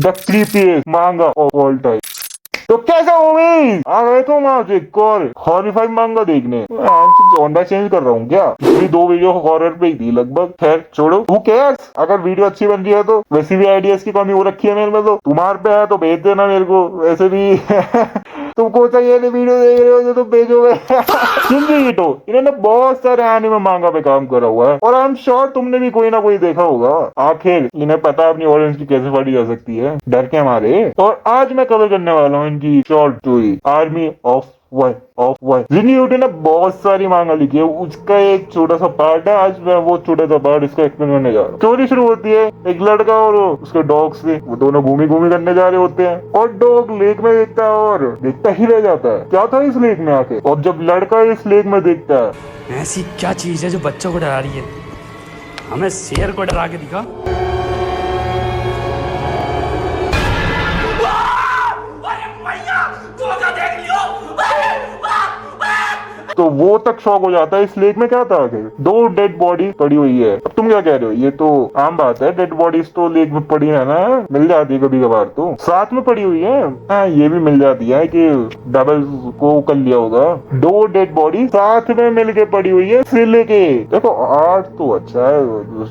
The creepiest मांगा of all time. तो कैसा मूवी आ गए तुम आज एक और हॉरिफाइंग मांगा देखने? जॉनरा चेंज कर रहा हूँ क्या? पिछली 2 वीडियो हॉरर पे ही थी लगभग। खैर छोड़ो, हू केयर्स। अगर वीडियो अच्छी बन रही है तो वैसी भी आइडियाज की कमी हो रखी है मेरे में, तो तुम्हारे पे है तो भेज देना मेरे को। वैसे भी तुमको चाहिए वीडियो देख रहे हो जो तुम भेजोगे। जिंजी इटो इन्होंने बहुत सारे एनिमे मांगा पे काम करा हुआ है और आई एम श्योर तुमने भी कोई ना कोई देखा होगा। आखिर इन्हें पता है अपनी ऑडियंस की कैसे फाड़ी जा सकती है डर के हमारे। और आज मैं कवर करने वाला हूँ इनकी short story army of one. Junji Ito ने बहुत सारी मांगा लिखी है, उसका एक छोटा सा पार्ट है। आज मैं वो छोटा सा पार्ट इसका एक्सप्लेन करने जा रहा हूँ। स्टोरी शुरू होती है एक लड़का और उसके डॉग से। वो दोनों घूमी करने जा रहे होते हैं और डॉग लेक में देखता है और देखता ही रह जाता है क्या था इस लेक में आके। और जब लड़का इस लेक में देखता है, ऐसी क्या चीज है जो बच्चों को डरा रही है? हमें शेर को डरा के दिखा। तो वो तक शॉक हो जाता है इस लेक में क्या था आखिर। 2 डेड बॉडी पड़ी हुई है। अब तुम क्या कह रहे हो, ये तो आम बात है, डेड बॉडीज तो लेक में पड़ी है ना, मिल जाती है कभी कभार। तो साथ में पड़ी हुई है, हाँ ये भी मिल जाती है कि डबल को कर लिया होगा। 2 डेड बॉडी साथ में मिलके पड़ी हुई है सिर लेके। देखो आर्ट तो अच्छा है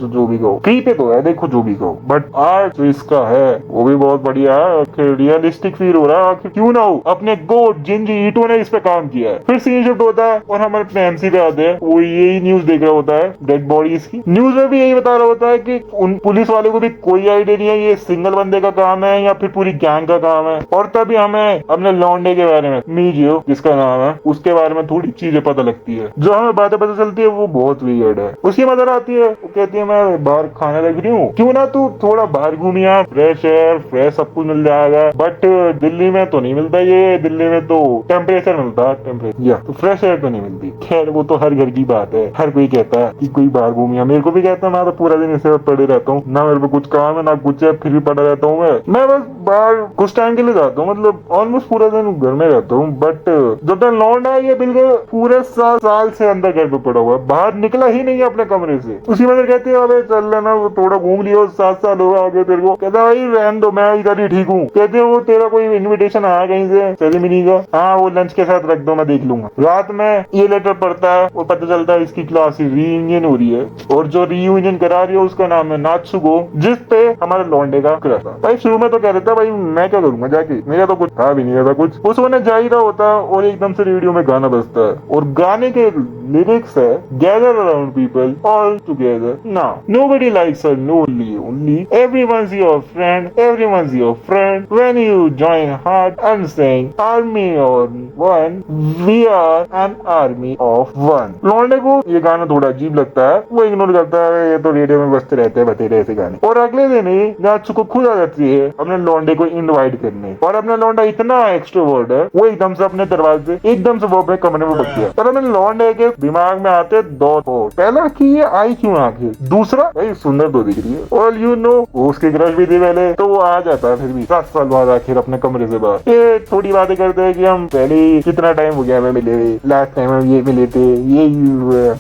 जो भी कहो, क्रीपी तो है देखो जो भी कहो, बट आर्ट जो इसका है वो भी बहुत बढ़िया है। रियलिस्टिक फील हो रहा है। आखिर क्यों ना हो, अपने गोट जिंजी इटो ने इस पे काम किया है। फिर सीन शिफ्ट होता है और हमारे अपने एमसी पे आते हैं। वो यही न्यूज देख रहा होता है डेड बॉडीज की। न्यूज में भी यही बता रहा होता है कि उन पुलिस वाले को भी कोई आइडिया नहीं है ये सिंगल बंदे का काम है या फिर पूरी गैंग का काम है। और तभी हमें अपने लौंडे के बारे में, मीजियो जिसका नाम है, उसके बारे में थोड़ी चीजें पता लगती है। जो हमें बातें पता चलती है वो बहुत वियर्ड है। उसकी मदर आती है, वो कहती है मैं बाहर खाने लग रही हूँ, क्यों ना तू थोड़ा बाहर घूमिया, फ्रेश एयर फ्रेश सब कुछ मिल जाएगा। बट दिल्ली में तो नहीं मिलता ये, दिल्ली में तो टेम्परेचर मिलता है, टेम्परेचर तो फ्रेश एयर तो नहीं मिलती। खैर वो तो हर घर की बात है, हर कोई कहता है कि कोई बाहर घूमिया। मेरे को भी कहता है मैं तो पूरा दिन इसे पड़े रहता हूँ, ना मेरे को कुछ काम है ना कुछ है, फिर भी पड़ा रहता हूँ। मैं बस बाहर कुछ टाइम के लिए जाता हूँ, मतलब ऑलमोस्ट पूरा दिन घर में रहता हूँ। बट जब तक लौंडा है ये बिल्कुल पूरे साल से अंदर घर पे पड़ा हुआ है, बाहर निकला ही नहीं है अपने कमरे से। उसी में कहती है अबे चल लेना, वो थोड़ा घूम लियो, 7 साल हो गए तेरे को। कहता भाई रहने दो, मैं इधर ही ठीक हूँ। कहते हैं वो तेरा कोई इन्विटेशन आया कहीं से सेरेमनी का? हाँ वो लंच के साथ रख दो, मैं देख लूंगा। रात में ये लेटर पढ़ता है और पता चलता है इसकी क्लास रीयूनियन हो रही है और जो रीयूनियन करा रही है उसका नाम है नात्सुको, जिस पे हमारे लौंडे का क्रश था। भाई शुरू में तो कह रहा था भाई मैं क्या करूंगा जाके, मेरा तो कुछ था भी नहीं था कुछ। उस होने जा ही रहा होता है और एकदम से रेडियो में गाना बजता है और गाने के लिरिक्स है gather around people all together now, nobody likes a lonely, only everyone's your friend, everyone's your friend when you join heart and saying army on one, we are an army of one. लौंडे को ये गाना थोड़ा अजीब लगता है, वो ignore करता है, ये तो रेडियो में बजते रहते हैं बतेरे ऐसे गाने। और अगले दिन ही नात्सुको खुद आ जाती है अपने लौंडे को इनवाइट करने। और अपना लौंडा इतना एक्सट्रोवर्ट है, वो एकदम से अपने दरवाजे एकदम से वो अपने कमरे में बच गया। पर अपने लौंडे के दिमाग में आते 2 थॉट। पहला कि ये आई क्यों आखिर, दूसरा भाई सुंदर तो दिख रही है और यू नो उसकी क्रश भी थी पहले, तो वो आ जाता है फिर भी 7 साल बाद आखिर अपने कमरे से बाहर। ये थोड़ी बातें करते हैं कि हम पहले कितना टाइम हो गया हमें मिले, लास्ट टाइम हम ये मिले थे, ये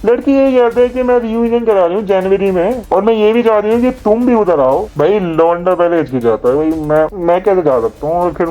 लड़की ये कहते हैं कि मैं रियूनियन करा रही हूँ जनवरी में और मैं ये भी चाह रही हूँ कि तुम भी उधर आओ। भाई लौंडा पहले हिचकिचाता है, भाई मैं कैसे जा सकता हूँ, आखिर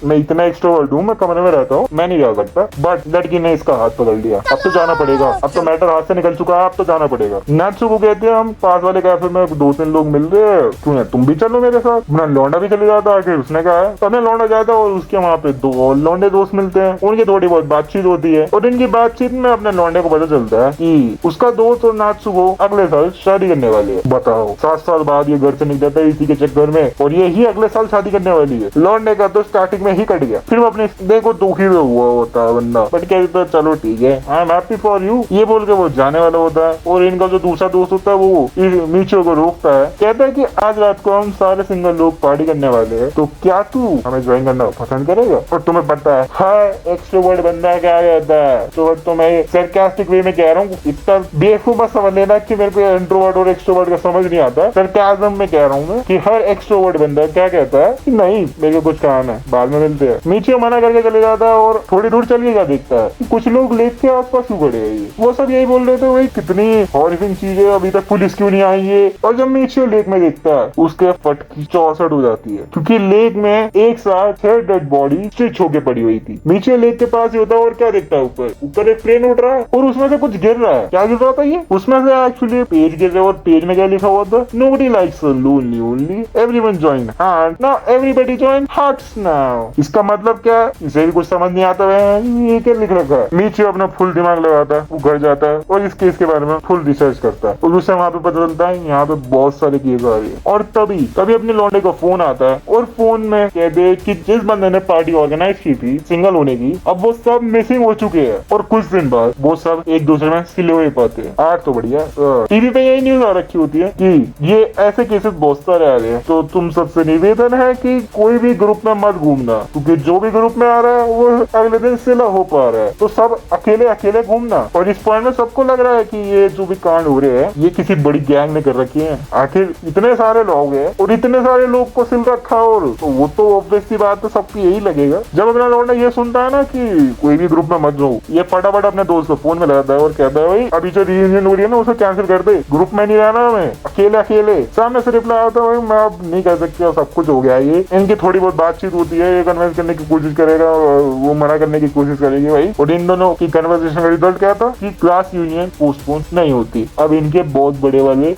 मैं इतना एक्सट्रोवर्ट हूँ, मैं कमरे में रहता हूँ, मैं नहीं जा सकता। बट लड़की ने इसका हाथ पकड़ लिया, अब तो जाना पड़ेगा, अब तो मैटर हाथ से निकल चुका है, अब तो जाना पड़ेगा। नात्सुको कहते हैं हम पास वाले कैफे में 2-3 लोग मिल रहे हैं, क्यों है तुम भी चलो मेरे साथ। अपना लौंडा भी चले जाता है, आखिर उसने कहा है तो अपने लौंडा जाता है और उसके वहाँ पे 2 और लौंडे दोस्त मिलते हैं, उनकी थोड़ी बहुत बातचीत होती है और इनकी बातचीत में अपने लौंडे को पता चलता है कि उसका दोस्त और नात्सुको अगले साल शादी करने वाले है। बताओ 7 साल बाद ये घर से निकल जाता है इसी के चक्कर में और ये ही अगले साल शादी करने वाली है। लौंडे का तो स्टार्टिंग में ही कट गया, फिर वो अपने देखो दुखी में हुआ होता है बंदा, बट कहता है चलो ठीक है I am happy for you, ये बोल के वो जाने वाला होता है। और इनका जो दूसरा दोस्त होता है वो मीचो को रोकता है, कहता है कि आज रात को हम सारे सिंगल लोग पार्टी करने वाले हैं, तो क्या तू हमें ज्वाइन करना पसंद करेगा? और तुम्हें पता है हर एक्सट्रोवर्ट बंदा क्या कहता है, तो मैं सरकास्टिक वे में कह रहा हूँ, इतना बेवकूफ मत समझ लेना कि मेरे को इंट्रोवर्ट और एक्सट्रोवर्ट का समझ नहीं आता। सरकास्म में कह रहा हूँ मैं कि हर एक्सट्रोवर्ट बंदा क्या कहता है कि नहीं मेरे को कुछ काम है, बाद में मिलते हैं। मीचियो मना करके चले जाता है और थोड़ी दूर चल के क्या देखता है कि कुछ लोग लेक के आसपास क्यों खड़े हैं। ये वो सब यही बोल रहे थे भाई कितनी हॉरिफिंग चीज है, अभी तक पुलिस क्यों नहीं आई है। और जब मीचियो लेक में देखता है उसके फट की चौसठ हो जाती है, क्योंकि लेक में एक साथ 6 डेड बॉडी स्ट्रेच होके पड़ी हुई थी। मीचियो लेक के पास ही होता है और क्या देखता है, ऊपर एक प्लेन उड़ रहा है और उसमें से कुछ गिर रहा है। क्या गिर रहा था ये, उसमें से एक्चुअली पेज गिर रहा है और पेज में क्या लिखा हुआ था, nobody likes lonely only everyone join heart now everybody join hearts now. इसका मतलब क्या है, इसे भी कुछ समझ नहीं आता है ये क्या लिख रखा है। मीचियो अपना फुल दिमाग लगाता है, वो घर जाता है और इस केस के बारे में फुल रिसर्च करता है और उसे वहाँ पे पता चलता है यहाँ पे बहुत सारे केस आ रहे हैं। और तभी अपने लौंडे का फोन आता है और फोन में कह दे कि जिस बंदे ने पार्टी ऑर्गेनाइज की थी सिंगल होने की, अब वो सब मिसिंग हो चुके हैं और कुछ दिन बाद वो सब एक दूसरे में सिले हुए पाते हैं। आज तो बढ़िया टीवी पे यही न्यूज आ रखी होती है कि ये ऐसे केसेस बहुत सारे आ रहे हैं, तो तुम सबसे निवेदन है कि कोई भी ग्रुप में मत घूमना, क्योंकि जो भी ग्रुप में आ रहा है वो अगले दिन सिला हो पा रहा है, तो सब अकेले अकेले घूमना। और इस पॉइंट में सबको लग रहा है कि ये जो भी कांड हो रहे हैं ये किसी बड़ी गैंग ने कर रखी है। आखिर इतने सारे लोग हैं और इतने सारे लोग को सिल रखा, और तो वो तो ऑब्वियस सी बात है सबको यही लगेगा। जब अपना लौंडा ये सुनता है ना कि कोई भी ग्रुप में मत जाओ, ये फटाफट अपने दोस्त को फोन में लगाता है और कहता है भाई अभी जो रियूनियन हो रही है ना उसे कैंसिल कर दे, ग्रुप में नहीं रहना हमें, अकेले अकेले। सामने से रिप्लाई आता है भाई मैं अब नहीं कर सकता, सब कुछ हो गया। ये इनकी थोड़ी बहुत बातचीत होती है, ये कन्विंस करने की कोशिश करेगा, वो मना करने की कोशिश करेगी भाई। और इन दोनों की कन्वर्सेशन का रिजल्ट क्या था कि क्लास यूनियन पोस्टपोन नहीं होती। अब इनके बहुत बड़े वाले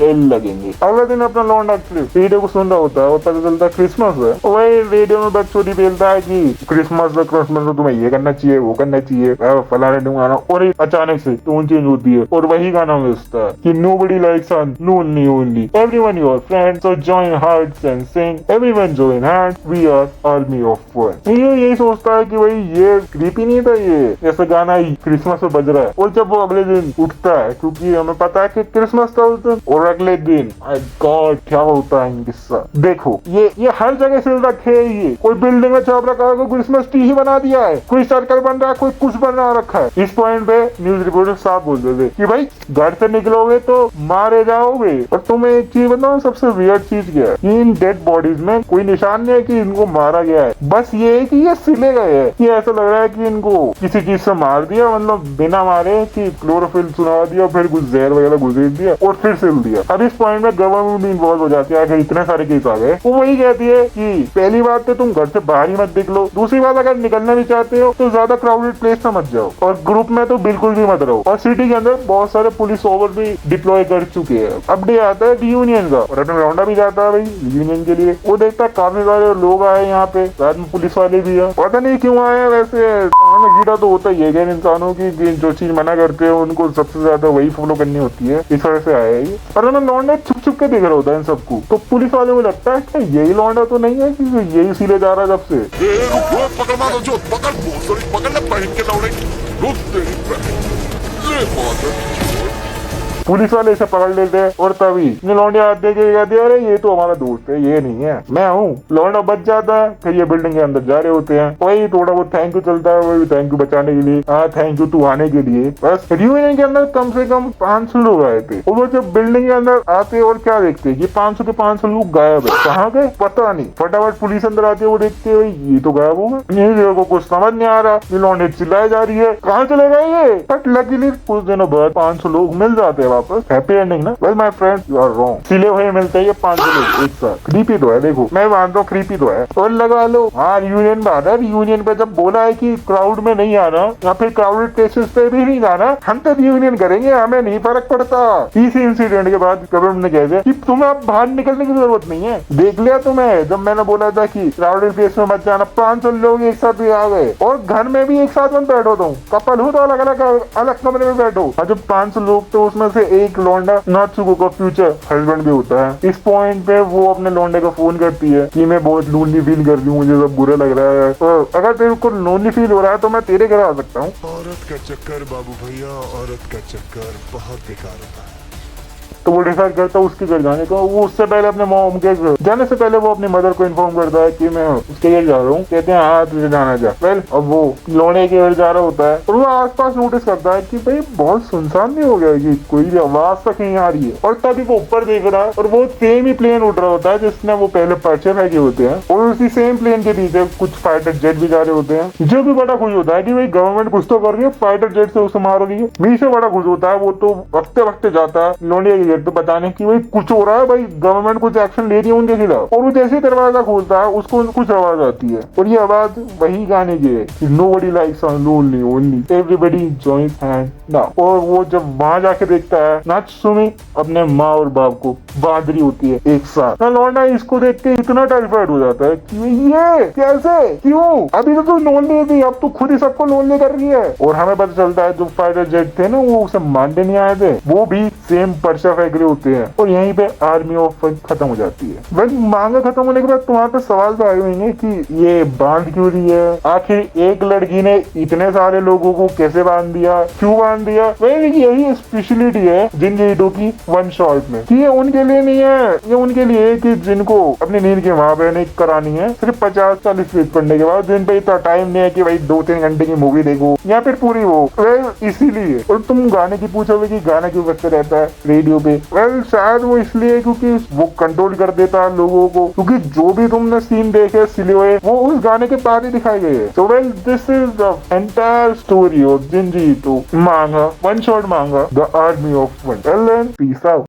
एल लगेंगे। अगले दिन अपना लौंडा रेडियो को सुन रहा होता है और पता चलता है क्रिसमस है। वही रेडियो में बकचोदी बेलता है कि क्रिसमस में तुम्हें ये करना चाहिए, वो करना चाहिए, फलाने ढूंढाना। और अचानक से टोन चेंज होती है और वही गाना बजता है कि nobody likes lonely only everyone your friends so join hearts and sing everyone join hands we are army of one। ये यही सोचता है कि भाई ये क्रीपी नहीं था, ये ऐसा गाना ही क्रिसमस में बज रहा है। और जब वो अगले दिन उठता है, क्योंकि हमें पता है कि क्रिसमस था उस दिन, और अगले दिन गॉड क्या होता है किस्सा देखो। ये हर जगह से रखे है, ये कोई बिल्डिंग में छाप रखा है, कोई क्रिसमस ट्री ही बना दिया है, कोई सर्कल बन रहा है, कोई कुछ बना रखा है। इस पॉइंट पे न्यूज रिपोर्टर साफ बोलते थे कि भाई घर से निकलोगे तो मारे जाओगे। और तुम्हें एक चीज बताओ सबसे वियर्ड चीज क्या है, इन डेड बॉडीज में कोई निशान नहीं है कि इनको मारा गया है, बस ये है कि ये सिले गए हैं। ये ऐसा लग रहा है कि इनको किसी चीज से मार दिया, मतलब बिना मारे कि क्लोरोफिल सुना दिया, फिर कुछ जहर वगैरह गुजर दिया और फिर सिल दिया। अब इस पॉइंट में गवर्नमेंट भी इन्वॉल्व हो जाती है। अगर इतने सारे केस आ गए, वो वही कहती है कि पहली बात तो तुम घर से बाहर ही मत निकलो, दूसरी बात अगर निकलना भी चाहते हो तो ज्यादा क्राउडेड प्लेस में मत जाओ, और ग्रुप में तो बिल्कुल भी मत रहो। और सिटी के अंदर बहुत सारे पुलिस ओवर भी डिप्लॉय कर चुके हैं। अब डे आता है रियूनियन का और अपना लौंडा भी जाता है भाई रियूनियन के लिए। वो देखता है काफी सारे लोग आए यहाँ पे, साथ में पुलिस वाले भी है। पता नहीं क्यों आए हैं, वैसे कीड़ा तो होता ही है इंसानों की, जो चीज मना करते हैं उनको सबसे ज्यादा वही फॉलो करनी होती है, इस वजह से आया है ये। और ना लौंडा छुप छुप के देख रहा होता है इन सबको, तो पुलिस वाले को लगता है कि यही लौंडा तो नहीं है कि यही सिले जा रहा है जब से। पकड़ मारो जो पकड़ पकड़ ले पहन के लौड़े पुलिस वाले इसे पकड़ लेते हैं और तभी लौंडे हाथ दे के कहते हैं अरे ये तो हमारा दोस्त है, ये नहीं है, मैं हूँ। लौंडा बच जाता है, फिर ये बिल्डिंग के अंदर जा रहे होते हैं। वही थोड़ा बहुत थैंक यू चलता है, वही थैंक यू बचाने के लिए, हाँ थैंक यू तू आने के लिए। बस रियूनियन के अंदर कम से कम 500 लोग आए थे और वो जब बिल्डिंग के अंदर आते और क्या देखते कि 500 के 500 लोग गायब है। कहाँ गए पता नहीं। फटाफट पुलिस अंदर आती है, वो देखते है ये तो गायब हो गए, को कुछ समझ नहीं आ रहा। लौंडे चिल्लाई जा रही है कहाँ चले गए ये। बट लकीली कुछ दिनों बाद 500 लोग मिल जाते हैं वापस। हैप्पी एंडिंग ना। Well my friend you are wrong, सिले हुए मिलते हैं 500 लोग एक साथ। क्रीपी तो है, देखो मैं मानता हूँ क्रीपी तो है। और लगा लो हाँ रियूनियन में आता है, रियूनियन पे जब बोला है कि क्राउड में नहीं आना या फिर क्राउडेड प्लेसेस पे भी नहीं जाना, हम तो रियूनियन करेंगे, हमें नहीं फर्क पड़ता। इसी इंसिडेंट के बाद गवर्नमेंट ने कह दिया कि तुम्हें अब बाहर निकलने की जरूरत नहीं है। देख लिया तुम्हें, जब मैंने बोला था कि क्राउडेड प्लेस में मत जाना, 500 लोग एक साथ भी आ गए। और घर में भी एक साथ मत बैठो, तुम कपल हो तो अलग कमरे में बैठो। और जब 500 लोग तो उसमें से एक लौंडा नात्सुको का फ्यूचर हस्बैंड भी होता है। इस पॉइंट पे वो अपने लौंडे को फोन करती है कि मैं बहुत लोनली फील कर रही हूँ, मुझे सब बुरा लग रहा है, तो अगर तेरे को लोनली फील हो रहा है तो मैं तेरे घर आ सकता हूँ। औरत का चक्कर बाबू भैया, औरत का चक्कर बहुत बेकार होता है। तो वो डिसाइड करता है उसके घर जाने का। वो उससे पहले अपने मॉम के घर जाने से पहले वो अपनी मदर को इन्फॉर्म करता है कि मैं उसके घर जा रहा हूँ। कहते हैं हाँ तुझे जाना जा। वेल अब वो लौंडे के घर जा रहा होता है और वो आसपास नोटिस करता है कि भाई बहुत सुनसान नहीं हो गया कि कोई भी आवाज तक नहीं आ रही है। और तभी वो ऊपर देख रहा है और वो सेम ही प्लेन उड़ रहा होता है जिसने वो पहले पर्चे फेंके होते हैं और उसी सेम प्लेन के पीछे कुछ फाइटर जेट भी जा रहे होते हैं। जो भी बड़ा खुश होता है कि भाई गवर्नमेंट कुछ तो कर रही है, फाइटर जेट से उसे मार रही है। मीशो बड़ा खुश होता है, वो तो वक्ते वक्ते जाता है लौंडिया के घर पे बताने की भाई कुछ हो रहा है, भाई गवर्नमेंट कुछ एक्शन ले रही है उनके खिलाफ। और वो जैसे दरवाजा खोलता है उसको कुछ आवाज आती है और ये आवाज वही गाने की है कि nobody likes lonely only everybody joins hand now. और वो जब वहां जाके देखता है नात्सुमी अपने माँ और बाप को बांध रही होती है एक साथ। लौंडा इसको देख के इतना टेरिफाइड हो जाता है कि ये कैसे, क्यों, अभी तो तू लोन ले थी, अब तो खुद ही सबको लोन ले कर रही है। और हमें पता चलता है जो फाइटर जेट थे ना वो उसे मारने नहीं आए थे, वो भी सेम पर्चा फेंक रहे होते हैं। और यहीं पे आर्मी ऑफ खत्म हो जाती है। वही मांगा खत्म होने के बाद तुम्हारे पे सवाल तो आए होंगे कि ये बांध क्यों रही है, आखिर एक लड़की ने इतने सारे लोगों को कैसे बांध दिया, क्यों बांध दिया। वही यही स्पेशलिटी है जिनके ईटों की वन शॉट में कि ये उनके लिए नहीं है, ये उनके लिए कि जिनको अपनी नींद की वहां पे नहीं करानी है सिर्फ 50-40 फीट पढ़ने के बाद, जिन पे इतना टाइम नहीं है कि भाई 2-3 घंटे की मूवी देखो या फिर पूरी हो। वेल इसीलिए। और तुम गाने की पूछोगे कि गाना क्यों बजते रहता है रेडियो पे। वेल शायद वो इसलिए क्योंकि वो कंट्रोल कर देता है लोगों को, क्योंकि जो भी तुमने सीन देखे सिले हुए वो उस गाने के बाद ही दिखाए गए हैं। So well this is the entire story of Junji Ito manga, one shot manga, the army of one. Well then peace out.